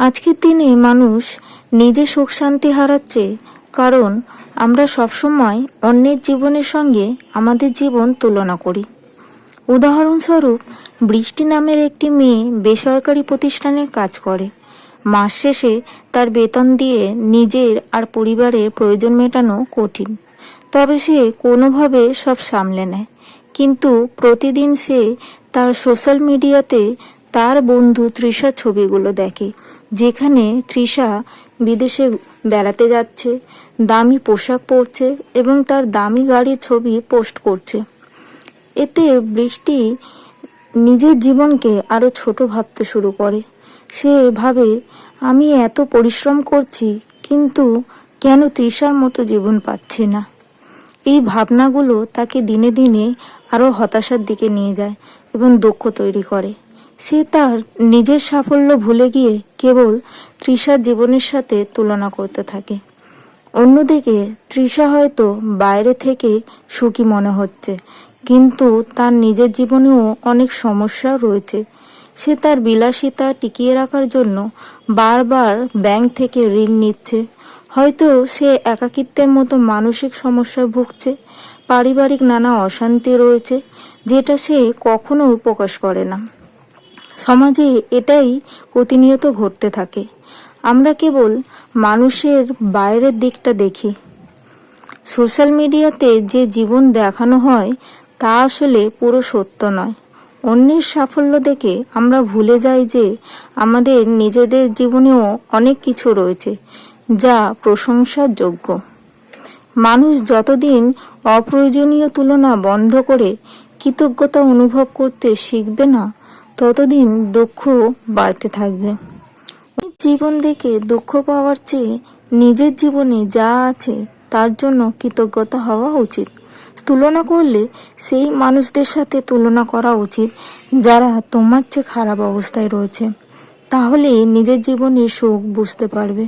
আজকের দিনে মানুষ নিজে সুখ শান্তি হারাচ্ছে, কারণ আমরা সবসময় অন্যের জীবনের সঙ্গে আমাদের জীবন তুলনা করি। উদাহরণস্বরূপ, বৃষ্টি নামের একটি মেয়ে বেসরকারি প্রতিষ্ঠানে কাজ করে। মাস শেষে তার বেতন দিয়ে নিজের আর পরিবারের প্রয়োজন মেটানো কঠিন, তবে সে কোনোভাবে সব সামলে নেয়। কিন্তু প্রতিদিন সে তার সোশ্যাল মিডিয়াতে তার বন্ধু তৃষার ছবিগুলো দেখে, যেখানে তৃষা বিদেশে বেড়াতে যাচ্ছে, দামি পোশাক পরছে এবং তার দামি গাড়ির ছবি পোস্ট করছে। এতে বৃষ্টি নিজের জীবনকে আরো ছোট ভাবতে শুরু করে। সে ভাবে, আমি এত পরিশ্রম করছি, কিন্তু কেন তৃষার মতো জীবন পাচ্ছি না। এই ভাবনাগুলো তাকে দিনে দিনে আরো হতাশার দিকে নিয়ে যায় এবং দুঃখ তৈরি করে। সে তার নিজের সাফল্য ভুলে গিয়ে কেবল তৃষার জীবনের সাথে তুলনা করতে থাকে। অন্যদিকে তৃষা হয়তো বাইরে থেকে সুখী মনে হচ্ছে, কিন্তু তার নিজের জীবনেও অনেক সমস্যা রয়েছে। সে তার বিলাসিতা টিকিয়ে রাখার জন্য বারবার ব্যাংক থেকে ঋণ নিচ্ছে। হয়তো সে একাকিত্বের মতো মানসিক সমস্যায় ভুগছে। পারিবারিক নানা অশান্তি রয়েছে, যেটা সে কখনো প্রকাশ করে না। সমাজে এটাই প্রতিনিয়ত ঘটতে থাকে। আমরা কেবল মানুষের বাইরের দিকটা দেখি। সোশ্যাল মিডিয়াতে যে জীবন দেখানো হয় তা আসলে পুরো সত্য নয়। অন্যের সাফল্য দেখে আমরা ভুলে যাই যে আমাদের নিজেদের জীবনেও অনেক কিছু রয়েছে যা প্রশংসার যোগ্য। মানুষ যতদিন অপ্রয়োজনীয় তুলনা বন্ধ করে কৃতজ্ঞতা অনুভব করতে শিখবে না, ততদিন দুঃখ বাড়তে থাকবে। জীবন দেখে দুঃখ পাওয়ার চেয়ে নিজের জীবনে যা আছে তার জন্য কৃতজ্ঞতা হওয়া উচিত। তুলনা করলে সেই মানুষদের সাথে তুলনা করা উচিত যারা তোমার চেয়ে খারাপ অবস্থায় রয়েছে। তাহলে নিজের জীবনের সুখ বুঝতে পারবে।